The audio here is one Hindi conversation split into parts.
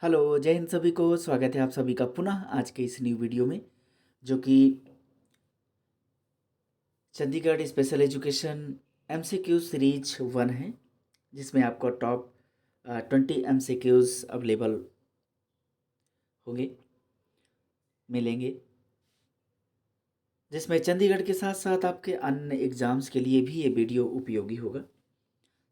हेलो, जय हिंद सभी को। स्वागत है आप सभी का पुनः आज के इस न्यू वीडियो में, जो कि Chandigarh special education MCQ series 1 है, जिसमें आपको टॉप 20 एमसीक्यूज अवेलेबल होंगे, मिलेंगे, जिसमें चंडीगढ़ के साथ साथ आपके अन्य एग्ज़ाम्स के लिए भी ये वीडियो उपयोगी होगा,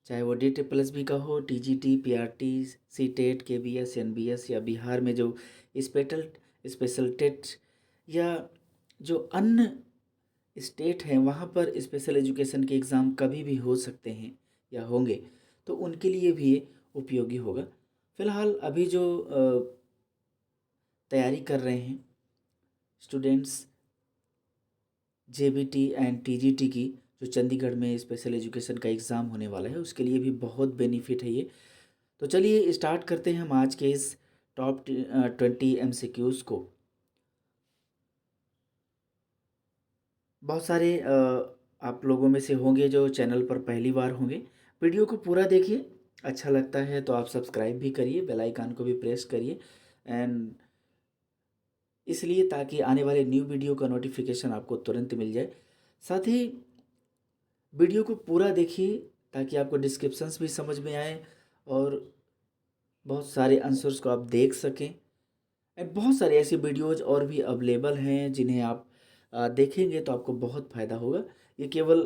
चाहे वो DSSB का हो, TGT, PRT, CTET, KBS, NBS या बिहार में जो स्पेशल स्पेशल टेट या जो अन्य स्टेट हैं वहाँ पर स्पेशल एजुकेशन के एग्ज़ाम कभी भी हो सकते हैं या होंगे, तो उनके लिए भी ये उपयोगी होगा। फ़िलहाल अभी जो तैयारी कर रहे हैं स्टूडेंट्स JBT एंड TGT की, जो चंडीगढ़ में स्पेशल एजुकेशन का एग्ज़ाम होने वाला है, उसके लिए भी बहुत बेनिफिट है ये। तो चलिए स्टार्ट करते हैं हम आज के इस टॉप 20 MCQs को। बहुत सारे आप लोगों में से होंगे जो चैनल पर पहली बार होंगे। वीडियो को पूरा देखिए, अच्छा लगता है तो आप सब्सक्राइब भी करिए, बेल आइकन को भी प्रेस करिए, एंड इसलिए ताकि आने वाले न्यू वीडियो का नोटिफिकेशन आपको तुरंत मिल जाए। साथ ही वीडियो को पूरा देखिए ताकि आपको डिस्क्रिप्शंस भी समझ में आए और बहुत सारे आंसर्स को आप देख सकें। एंड बहुत सारे ऐसे वीडियोज़ और भी अवेलेबल हैं जिन्हें आप देखेंगे तो आपको बहुत फ़ायदा होगा। ये केवल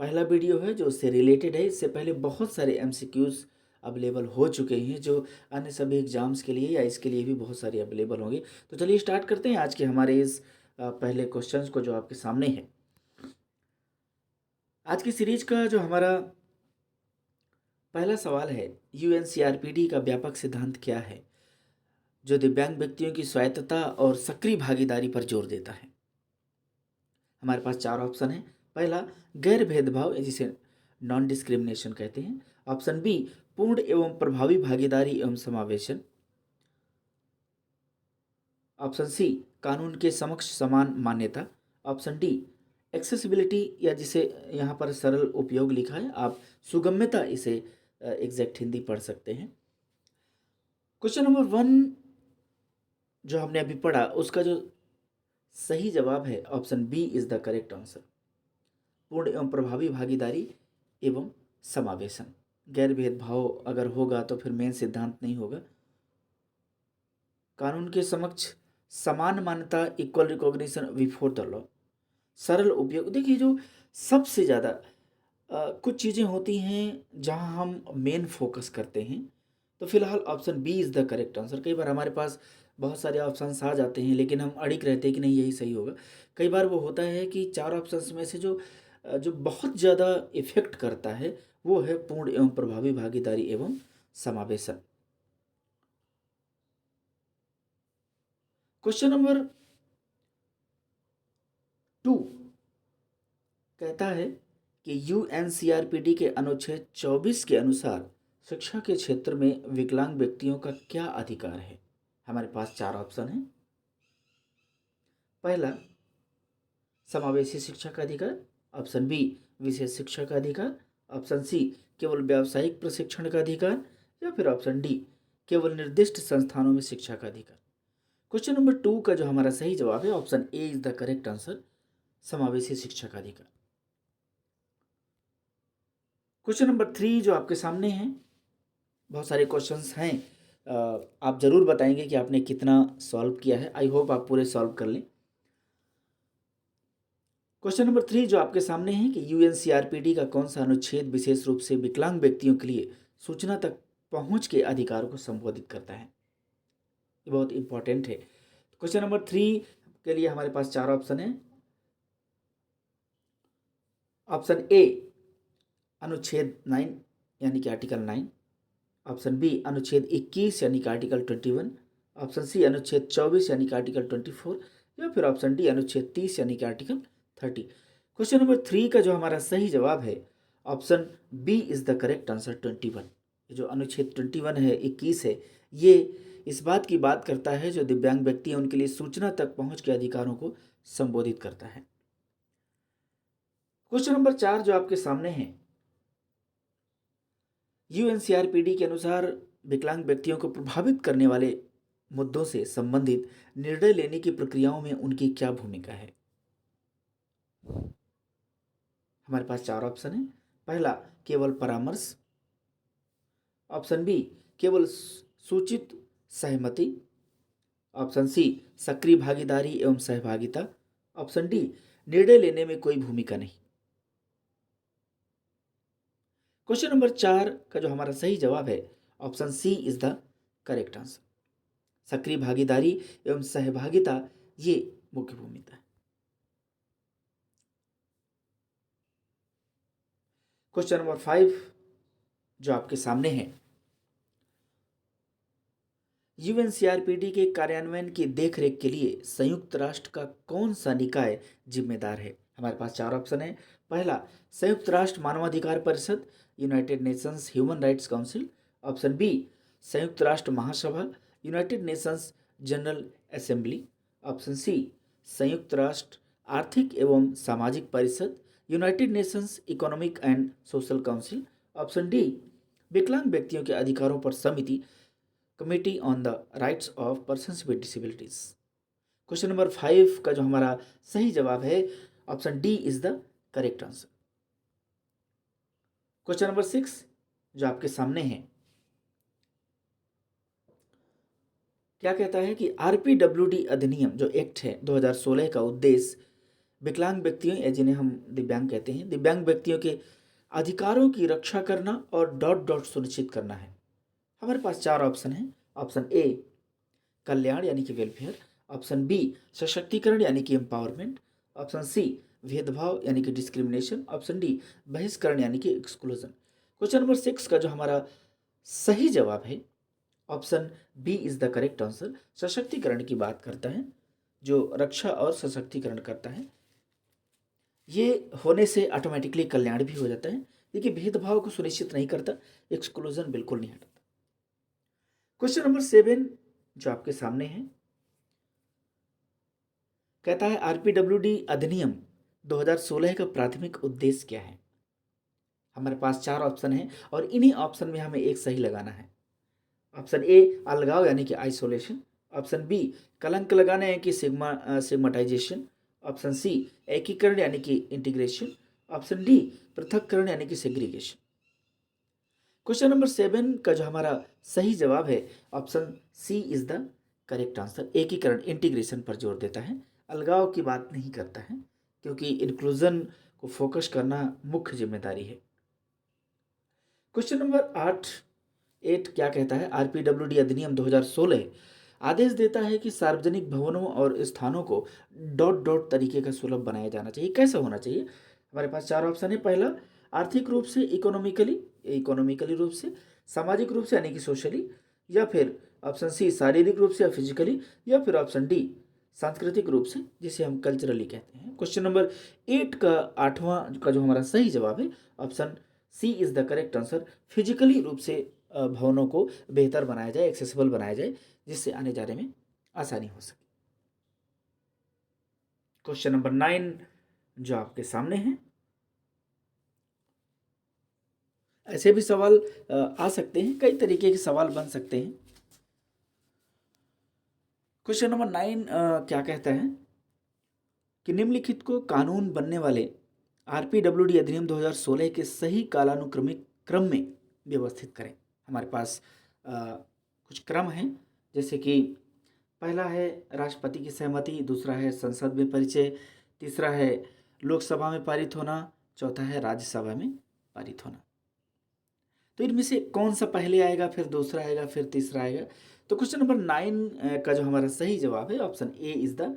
पहला वीडियो है जो उससे रिलेटेड है। इससे पहले बहुत सारे एमसीक्यूज़ अवेलेबल हो चुके हैं जो अन्य सभी एग्ज़ाम्स के लिए या इसके लिए भी बहुत सारे अवेलेबल होंगे। तो चलिए स्टार्ट करते हैं आज के हमारे इस पहले क्वेश्चंस को जो आपके सामने है। आज की सीरीज का जो हमारा पहला सवाल है, यूएनसीआरपीडी का व्यापक सिद्धांत क्या है जो दिव्यांग व्यक्तियों की स्वायत्तता और सक्रिय भागीदारी पर जोर देता है? हमारे पास चार ऑप्शन है। पहला, गैर भेदभाव, जिसे नॉन डिस्क्रिमिनेशन कहते हैं। ऑप्शन बी, पूर्ण एवं प्रभावी भागीदारी एवं समावेशन। ऑप्शन सी, कानून के समक्ष समान मान्यता। ऑप्शन डी, एक्सेसिबिलिटी, या जिसे यहाँ पर सरल उपयोग लिखा है, आप सुगम्यता इसे एग्जैक्ट हिंदी पढ़ सकते हैं। क्वेश्चन नंबर 1 जो हमने अभी पढ़ा, उसका जो सही जवाब है option B is the correct answer. पूर्ण एवं प्रभावी भागीदारी एवं समावेशन। गैर भेदभाव अगर होगा तो फिर मेन सिद्धांत नहीं होगा। कानून के समक्ष समान मान्यता, equal recognition before the law. सरल उपयोग, देखिए जो सबसे ज़्यादा कुछ चीज़ें होती हैं जहां हम मेन फोकस करते हैं, तो फिलहाल option B is the correct answer. कई बार हमारे पास बहुत सारे ऑप्शंस आ जाते हैं लेकिन हम अड़िग रहते हैं कि नहीं यही सही होगा। कई बार वो होता है कि चार ऑप्शंस में से जो बहुत ज़्यादा इफेक्ट करता है वो है पूर्ण एवं प्रभावी भागीदारी एवं समावेशन। क्वेश्चन नंबर 2 कहता है कि यूएनसीआरपीडी के अनुच्छेद 24 के अनुसार शिक्षा के क्षेत्र में विकलांग व्यक्तियों का क्या अधिकार है? हमारे पास चार ऑप्शन है। पहला, समावेशी शिक्षा का अधिकार। ऑप्शन बी, विशेष शिक्षा का अधिकार। ऑप्शन सी, केवल व्यावसायिक प्रशिक्षण का अधिकार। या फिर ऑप्शन डी, केवल निर्दिष्ट संस्थानों में शिक्षा का अधिकार। क्वेश्चन नंबर 2 का जो हमारा सही जवाब है option A is the correct answer, समावेशी शिक्षा का अधिकार। क्वेश्चन नंबर 3 जो आपके सामने है, बहुत सारे क्वेश्चंस हैं, आप ज़रूर बताएंगे कि आपने कितना सॉल्व किया है। आई होप आप पूरे सॉल्व कर लें। क्वेश्चन नंबर 3 जो आपके सामने है कि यूएनसीआरपीडी का कौन सा अनुच्छेद विशेष रूप से विकलांग व्यक्तियों के लिए सूचना तक पहुंच के अधिकार को संबोधित करता है? ये बहुत इंपॉर्टेंट है। क्वेश्चन नंबर 3 के लिए हमारे पास चार ऑप्शन है। ऑप्शन ए, अनुच्छेद 9 यानी कि आर्टिकल 9। ऑप्शन बी, अनुच्छेद 21 यानी कि आर्टिकल 21। ऑप्शन सी, अनुच्छेद 24 यानी कि आर्टिकल 24। या फिर ऑप्शन डी, अनुच्छेद 30 यानी कि आर्टिकल 30। क्वेश्चन नंबर 3 का जो हमारा सही जवाब है option B is the correct answer, 21। ये जो अनुच्छेद 21 है, 21 है, ये इस बात की बात करता है जो दिव्यांग व्यक्ति हैं उनके लिए सूचना तक पहुंच के अधिकारों को संबोधित करता है। क्वेश्चन नंबर 4 जो आपके सामने है, यूएनसीआरपीडी के अनुसार विकलांग व्यक्तियों को प्रभावित करने वाले मुद्दों से संबंधित निर्णय लेने की प्रक्रियाओं में उनकी क्या भूमिका है? हमारे पास चार ऑप्शन है। पहला, केवल परामर्श। ऑप्शन बी, केवल सूचित सहमति। ऑप्शन सी, सक्रिय भागीदारी एवं सहभागिता। ऑप्शन डी, निर्णय लेने में कोई भूमिका नहीं। क्वेश्चन नंबर 4 का जो हमारा सही जवाब है, option C is the correct answer. सक्रिय भागीदारी एवं सहभागिता ये मुख्य भूमिका है। क्वेश्चन नंबर 5 जो आपके सामने है, यूएनसीआरपीडी के कार्यान्वयन की देखरेख के लिए संयुक्त राष्ट्र का कौन सा निकाय जिम्मेदार है? हमारे पास चार ऑप्शन है। पहला, संयुक्त राष्ट्र मानवाधिकार परिषद, United Nations Human Rights Council. Option B, संयुक्त राष्ट्र महासभा, United Nations General Assembly. Option C, संयुक्त राष्ट्र आर्थिक एवं सामाजिक परिषद, United Nations Economic and Social Council. Option D, विकलांग व्यक्तियों के अधिकारों पर समिति, Committee on the Rights of Persons with Disabilities. Question number 5 का जो हमारा सही जवाब है, option D is the correct answer. Question number 6 जो आपके सामने है, क्या कहता है कि आरपीडब्ल्यूडी अधिनियम जो एक्ट है 2016 का उद्देश्य विकलांग व्यक्तियों या जिन्हें हम दिव्यांग कहते हैं, दिव्यांग व्यक्तियों के अधिकारों की रक्षा करना और डॉट डॉट सुनिश्चित करना है। हमारे पास चार ऑप्शन है। ऑप्शन ए, कल्याण यानी कि वेलफेयर। ऑप्शन बी, सशक्तिकरण यानी कि एम्पावरमेंट। ऑप्शन सी, भेदभाव यानी कि डिस्क्रिमिनेशन। ऑप्शन डी, बहिष्करण यानी कि एक्सक्लूजन। क्वेश्चन नंबर 6 का जो हमारा सही जवाब है, option B is the correct answer. सशक्तिकरण की बात करता है, जो रक्षा और सशक्तिकरण करता है। ये होने से ऑटोमेटिकली कल्याण भी हो जाता है। देखिए, भेदभाव को सुनिश्चित नहीं करता, एक्सक्लूजन बिल्कुल नहीं हटाता। क्वेश्चन नंबर 7 जो आपके सामने है, कहता है आरपीडब्ल्यूडी अधिनियम 2016 का प्राथमिक उद्देश्य क्या है? हमारे पास चार ऑप्शन है और इन्हीं ऑप्शन में हमें एक सही लगाना है। ऑप्शन ए, अलगाव यानी कि आइसोलेशन। ऑप्शन बी, कलंक लगाना यानी कि सिग्माटाइजेशन। ऑप्शन सी, एकीकरण यानी कि इंटीग्रेशन। ऑप्शन डी, पृथक्करण यानी कि सेग्रीगेशन। क्वेश्चन नंबर 7 का जो हमारा सही जवाब है, option C is the correct answer. एकीकरण, इंटीग्रेशन पर जोर देता है, अलगाव की बात नहीं करता है, क्योंकि इंक्लूजन को फोकस करना मुख्य जिम्मेदारी है। क्वेश्चन नंबर 8 क्या कहता है? आरपीडब्ल्यूडी अधिनियम 2016 आदेश देता है कि सार्वजनिक भवनों और स्थानों को डॉट डॉट तरीके का सुलभ बनाया जाना चाहिए। कैसा होना चाहिए? हमारे पास चार ऑप्शन है। पहला, आर्थिक रूप से, इकोनॉमिकली रूप से, सामाजिक रूप से यानी कि सोशली, या फिर ऑप्शन सी, शारीरिक रूप से या फिजिकली, या फिर ऑप्शन डी, सांस्कृतिक रूप से, जिसे हम कल्चरली कहते हैं। क्वेश्चन नंबर 8 का 8वां का जो हमारा सही जवाब है, option C is the correct answer. Physically रूप से भवनों को बेहतर बनाया जाए, एक्सेसिबल बनाया जाए, जिससे आने जाने में आसानी हो सके। क्वेश्चन नंबर 9 जो आपके सामने है, ऐसे भी सवाल आ सकते हैं, कई तरीके के सवाल बन सकते हैं। क्वेश्चन नंबर 9 क्या कहता है कि निम्नलिखित को कानून बनने वाले आरपीडब्ल्यूडी अधिनियम 2016 के सही कालानुक्रमिक क्रम में व्यवस्थित करें। हमारे पास कुछ क्रम हैं, जैसे कि पहला है राष्ट्रपति की सहमति, दूसरा है संसद में परिचय, तीसरा है लोकसभा में पारित होना, चौथा है राज्यसभा में पारित होना। तो इनमें से कौन सा पहले आएगा, फिर दूसरा आएगा, फिर तीसरा आएगा? तो क्वेश्चन नंबर 9 का जो हमारा सही जवाब है, option A is the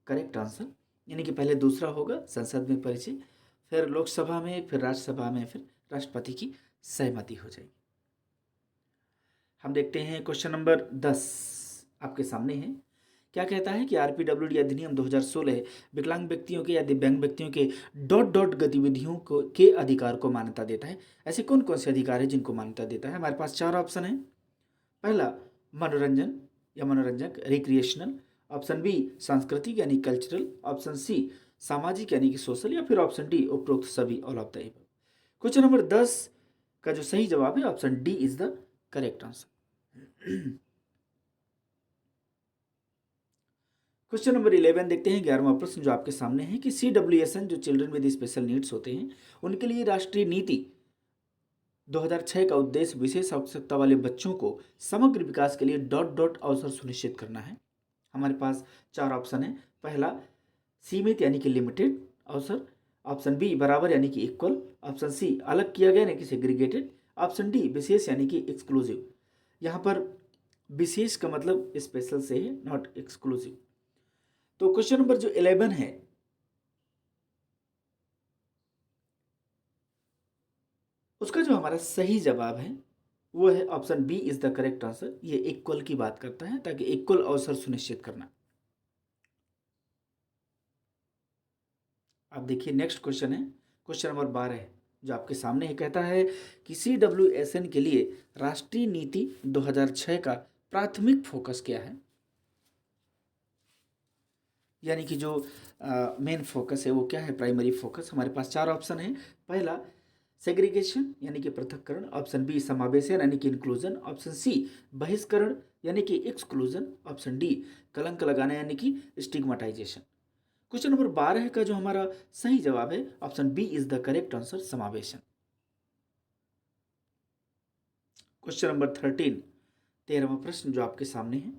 correct answer. यानी कि पहले दूसरा होगा, संसद में परिचय, फिर लोकसभा में, फिर राज्यसभा में, फिर राष्ट्रपति की सहमति हो जाएगी। हम देखते हैं क्वेश्चन नंबर 10 आपके सामने है। क्या कहता है कि आरपीडब्ल्यूडी अधिनियम 2016 विकलांग व्यक्तियों के या दिव्यांग व्यक्तियों के डॉट डॉट गतिविधियों को के अधिकार को मान्यता देता है। ऐसे कौन कौन से अधिकार है जिनको मान्यता देता है? हमारे पास चार ऑप्शन है। पहला, मनोरंजन या मनोरंजक, रिक्रिएशनल। ऑप्शन बी, सांस्कृतिक यानी कल्चरल। ऑप्शन सी, सामाजिक यानी कि सोशल, या फिर ऑप्शन डी, उपरोक्त सभी, all of the above. Question number 10 का जो सही जवाब है, option D is the correct answer. Question number 11 देखते हैं, 11वां प्रश्न जो आपके सामने है कि CWSN जो चिल्ड्रन विद स्पेशल नीड्स होते हैं उनके लिए राष्ट्रीय नीति 2006 का उद्देश्य विशेष आवश्यकता वाले बच्चों को समग्र विकास के लिए डॉट डॉट अवसर सुनिश्चित करना है। हमारे पास चार ऑप्शन है। पहला सीमित यानी कि लिमिटेड अवसर, ऑप्शन बी बराबर यानी कि इक्वल, ऑप्शन सी अलग किया गया यानी कि सेग्रीगेटेड, ऑप्शन डी विशेष यानी कि एक्सक्लूसिव। यहाँ पर विशेष का मतलब स्पेशल से है, नॉट एक्सक्लूसिव। तो क्वेश्चन नंबर जो 11 है उसका जो हमारा सही जवाब है वो है option B is the correct answer. ये इक्वल की बात करता है ताकि इक्वल अवसर सुनिश्चित करना। अब देखिए नेक्स्ट क्वेश्चन है, क्वेश्चन नंबर 12 है जो आपके सामने है। कहता है कि CWSN के लिए राष्ट्रीय नीति 2006 का प्राथमिक फोकस क्या है, यानी कि जो मेन फोकस है वो क्या है, प्राइमरी फोकस। हमारे पास चार ऑप्शन है। पहला सेग्रीगेशन यानी कि पृथक्करण, ऑप्शन बी समावेशन यानी कि इंक्लूजन, ऑप्शन सी बहिष्करण यानी कि एक्सक्लूजन, ऑप्शन डी कलंक लगाना यानी कि स्टिग्माटाइजेशन। क्वेश्चन नंबर 12 का जो हमारा सही जवाब है option B is the correct answer, समावेशन। क्वेश्चन नंबर 13, 13वां प्रश्न जो आपके सामने है।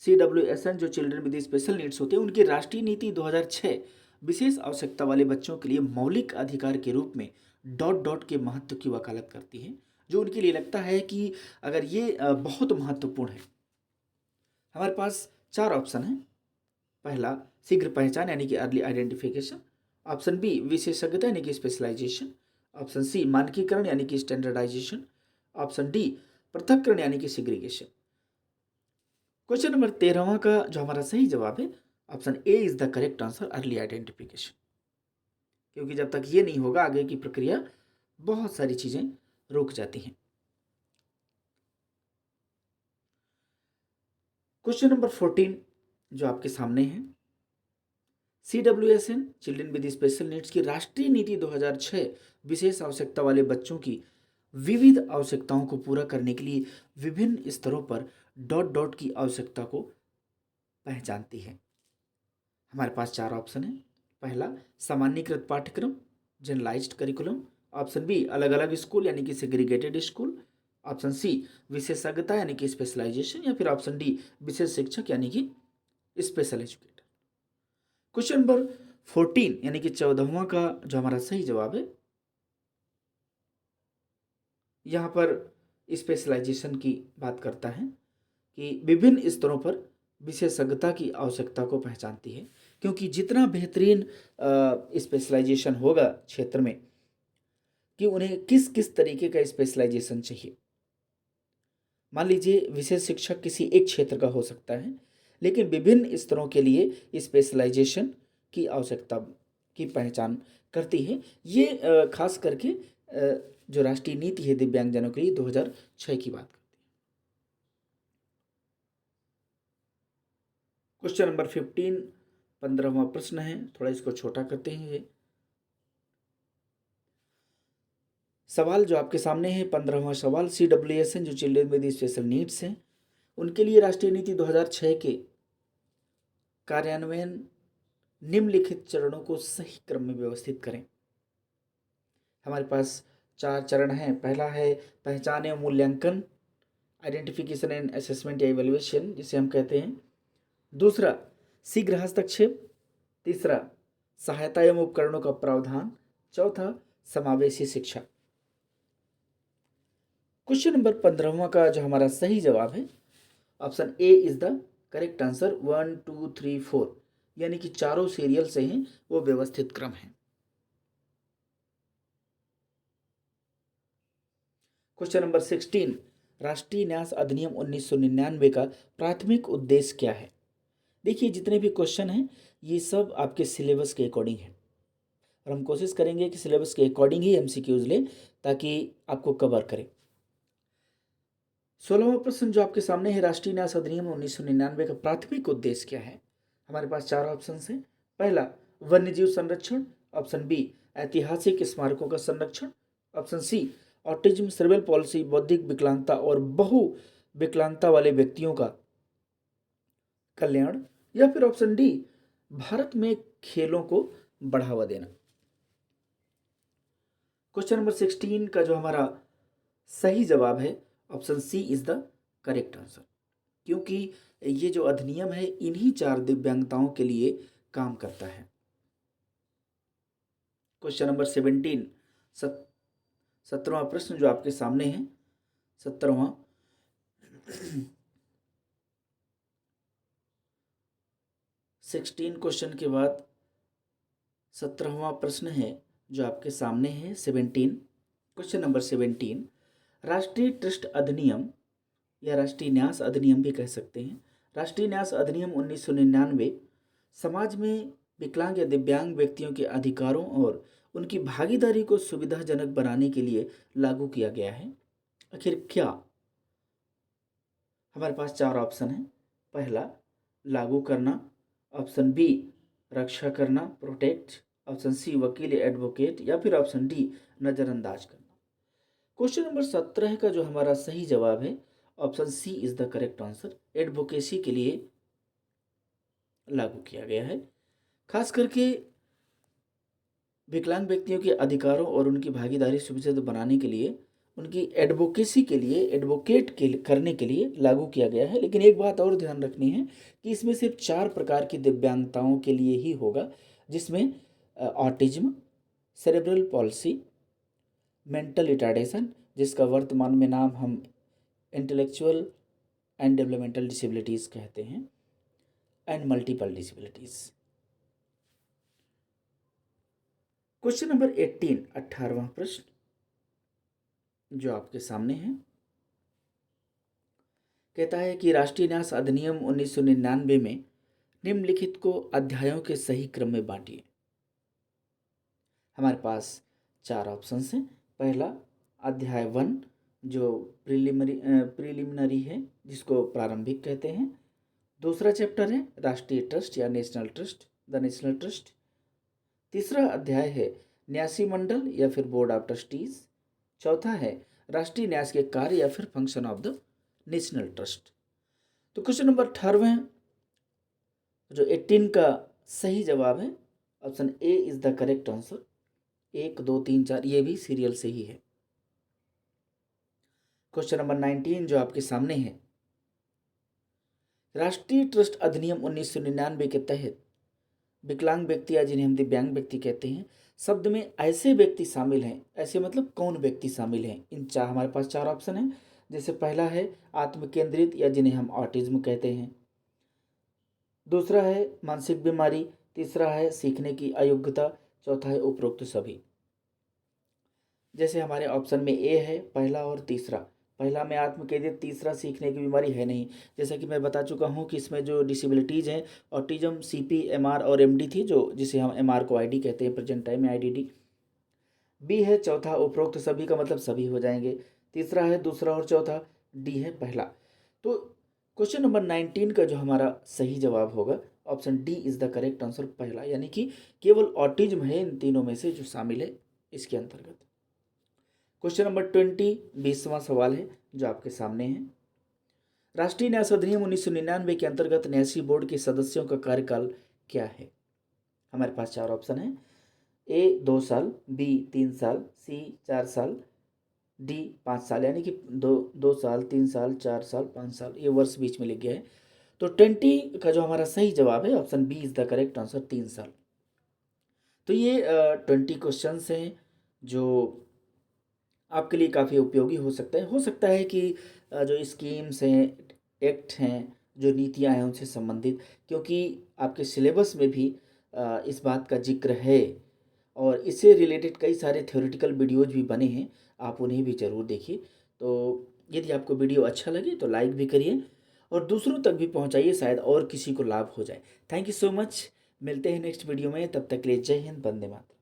CWSN जो चिल्ड्रन विद स्पेशल नीड्स होते हैं उनकी राष्ट्रीय नीति 2006 विशेष आवश्यकता वाले बच्चों के लिए मौलिक अधिकार के रूप में डॉट डॉट के महत्व की वकालत करती है, जो उनके लिए लगता है कि अगर ये बहुत महत्वपूर्ण है। हमारे पास चार ऑप्शन है। पहला शीघ्र पहचान यानी कि अर्ली आइडेंटिफिकेशन, ऑप्शन बी विशेषज्ञता यानी कि स्पेशलाइजेशन, ऑप्शन सी मानकीकरण यानी कि स्टैंडर्डाइजेशन, ऑप्शन डी पृथक्करण यानी कि सिग्रीगेशन। क्वेश्चन नंबर 13वां का जो हमारा सही जवाब है option A is the correct answer, early identification. क्योंकि जब तक ये नहीं होगा आगे की प्रक्रिया बहुत सारी चीजें रुक जाती हैं। क्वेश्चन नंबर 14 जो आपके सामने है। CWSN children with special needs की राष्ट्रीय नीति 2006 विशेष आवश्यकता वाले बच्चों की विविध आवश्यकताओं को पूरा करने के लिए विभिन्न स्तरों पर डॉट डॉट की आवश्यकता को पहचानती है। हमारे पास चार ऑप्शन है। पहला सामान्यीकृत पाठ्यक्रम, जनरलाइज्ड करिकुलम, ऑप्शन बी अलग अलग स्कूल यानी कि सेग्रीगेटेड स्कूल, ऑप्शन सी विशेषज्ञता यानी कि स्पेशलाइजेशन, या फिर ऑप्शन डी विशेष शिक्षक यानी कि स्पेशल एजुकेटर। क्वेश्चन नंबर 14 यानी कि 14वां का जो हमारा सही जवाब है यहाँ पर स्पेशलाइजेशन की बात करता है कि विभिन्न स्तरों पर विशेषज्ञता की आवश्यकता को पहचानती है, क्योंकि जितना बेहतरीन स्पेशलाइजेशन होगा क्षेत्र में कि उन्हें किस किस तरीके का स्पेशलाइजेशन चाहिए। मान लीजिए विशेष शिक्षक किसी एक क्षेत्र का हो सकता है, लेकिन विभिन्न स्तरों के लिए स्पेशलाइजेशन की आवश्यकता की पहचान करती है। ये खास करके जो राष्ट्रीय नीति है दिव्यांगजनों के लिए 2006 की बात करती है। क्वेश्चन नंबर 15, 15वां प्रश्न है, थोड़ा इसको छोटा करते हैं। ये सवाल जो आपके सामने है 15वां सवाल, CWSN जो चिल्ड्रन विद स्पेशल नीड्स हैं उनके लिए राष्ट्रीय नीति 2006 के कार्यान्वयन निम्नलिखित चरणों को सही क्रम में व्यवस्थित करें। हमारे पास चार चरण हैं। पहला है पहचान एवं मूल्यांकन, आइडेंटिफिकेशन एंड असेसमेंट या इवेल्युएशन जिसे हम कहते हैं। दूसरा शीघ्र हस्तक्षेप, तीसरा सहायता एवं उपकरणों का प्रावधान, चौथा समावेशी शिक्षा। क्वेश्चन नंबर 15वां का जो हमारा सही जवाब है option A is the correct answer, 1 2 3 4 यानी कि चारों सीरियल से हैं वो व्यवस्थित क्रम है। क्वेश्चन नंबर 16, राष्ट्रीय न्यास अधिनियम 1999 का प्राथमिक उद्देश्य क्या है। देखिए जितने भी क्वेश्चन हैं ये सब आपके सिलेबस के अकॉर्डिंग है और हम कोशिश करेंगे कि सिलेबस के अकॉर्डिंग ही MCQs ले ताकि आपको कवर करें। 16वां प्रश्न जो आपके सामने है, राष्ट्रीय न्यास अधिनियम 1999 का प्राथमिक उद्देश्य क्या है। हमारे पास चार ऑप्शन हैं। पहला वन्यजीव संरक्षण, ऑप्शन बी ऐतिहासिक स्मारकों का संरक्षण, option C autism, cerebral palsy, बौद्धिक विकलांगता और बहु विकलांगता वाले व्यक्तियों का कल्याण, या फिर ऑप्शन डी, भारत में खेलों को बढ़ावा देना। क्वेश्चन नंबर 16 का जो हमारा सही जवाब है option C is the correct answer, क्योंकि ये जो अधिनियम है इन्हीं 4 दिव्यांगताओं के लिए काम करता है। क्वेश्चन नंबर 17, 17वां प्रश्न जो आपके सामने है, 17वां 16 क्वेश्चन के बाद 17वां प्रश्न है जो आपके सामने है 17। क्वेश्चन नंबर 17, राष्ट्रीय ट्रस्ट अधिनियम या राष्ट्रीय न्यास अधिनियम भी कह सकते हैं, राष्ट्रीय न्यास अधिनियम 1999 समाज में विकलांग या दिव्यांग व्यक्तियों के अधिकारों और उनकी भागीदारी को सुविधाजनक बनाने के लिए लागू किया गया है। आखिर क्या? हमारे पास 4 ऑप्शन हैं। पहला, लागू करना, ऑप्शन बी, रक्षा करना, प्रोटेक्ट, ऑप्शन सी, वकील या एडवोकेट, या फिर ऑप्शन डी, नज़रअंदाज करना। क्वेश्चन नंबर 17 का जो हमारा सही जवाब है option C is the correct answer, advocacy के लिए लागू किया गया है। खास करके विकलांग व्यक्तियों के अधिकारों और उनकी भागीदारी सुविधा बनाने के लिए, उनकी एडवोकेसी के लिए, एडवोकेट के करने के लिए लागू किया गया है। लेकिन एक बात और ध्यान रखनी है कि इसमें सिर्फ 4 प्रकार की दिव्यांगताओं के लिए ही होगा, जिसमें autism, cerebral policy, mental retardation जिसका वर्तमान में नाम हम इंटेलेक्चुअल एंड डेवलपमेंटल डिसेबिलिटीज़ कहते हैं, and multiple disabilities. Question number 18, 18वां प्रश्न जो आपके सामने है, कहता है कि राष्ट्रीय न्यास अधिनियम 1999 में निम्नलिखित को अध्यायों के सही क्रम में बांटिए। हमारे पास 4 ऑप्शंस हैं। पहला, अध्याय 1 जो प्रिलिमिनरी है, जिसको प्रारंभिक कहते हैं। दूसरा चैप्टर है राष्ट्रीय ट्रस्ट या national trust, the national trust. तीसरा अध्याय है न्यासी मंडल या फिर बोर्ड ऑफ ट्रस्टीज। चौथा है राष्ट्रीय न्यास के कार्य या फिर function of the national trust. तो क्वेश्चन नंबर 18 जो 18 का सही जवाब है option A is the correct answer. 1 2 3 4 ये भी सीरियल से ही है। क्वेश्चन नंबर 19 जो आपके सामने है, राष्ट्रीय ट्रस्ट अधिनियम 1999 के तहत विकलांग व्यक्ति या जिन्हें हम दिव्यांग व्यक्ति कहते हैं, शब्द में ऐसे व्यक्ति शामिल हैं, ऐसे मतलब कौन व्यक्ति शामिल हैं? इन चार हमारे पास 4 ऑप्शन हैं। जैसे पहला है आत्मकेंद्रित या जिन्हें हम ऑटिज्म कहते हैं, दूसरा है मानसिक बीमारी, तीसरा है सीखने की अयोग्यता, चौथा है उपरोक्त सभी। जैसे हमारे ऑप्शन में ए है पहला और तीसरा, पहला में आत्मकेंद्रित, तीसरा सीखने की बीमारी है नहीं। जैसा कि मैं बता चुका हूँ कि इसमें जो डिसेबिलिटीज़ हैं ऑटिज्म, सीपी, एमआर और एमडी थी, जो जिसे हम एमआर को आईडी कहते हैं प्रेजेंट टाइम में, आईडीडी। बी है चौथा उपरोक्त सभी का मतलब सभी हो जाएंगे, तीसरा है दूसरा और चौथा, डी है पहला। तो क्वेश्चन नंबर 19 का जो हमारा सही जवाब होगा option D is the correct answer, पहला, यानी कि केवल ऑटिज्म है इन तीनों में से जो शामिल है इसके अंतर्गत। क्वेश्चन नंबर 20, 20वां सवाल है जो आपके सामने है, राष्ट्रीय न्यास अधिनियम 1999 के अंतर्गत न्यासी बोर्ड के सदस्यों का कार्यकाल क्या है? हमारे पास 4 ऑप्शन है। ए 2 साल, बी 3 साल, सी 4 साल, डी 5 साल, यानी कि 2 साल, 3 साल, 4 साल, 5 साल, ये वर्ष बीच में लिख गया है। तो 20 का जो हमारा सही जवाब है option B is the correct answer, 3 साल। तो ये 20 क्वेश्चन हैं जो आपके लिए काफ़ी उपयोगी हो सकता है कि जो स्कीम्स हैं, एक्ट हैं, जो नीतियां हैं उनसे संबंधित, क्योंकि आपके सिलेबस में भी इस बात का जिक्र है और इससे रिलेटेड कई सारे थ्योरेटिकल वीडियोज भी बने हैं, आप उन्हें भी ज़रूर देखिए। तो यदि आपको वीडियो अच्छा लगे तो लाइक भी करिए और दूसरों तक भी पहुंचाइए, शायद और किसी को लाभ हो जाए। थैंक यू सो मच, मिलते हैं नेक्स्ट वीडियो में, तब तक के लिए जय हिंद, वंदे मातरम।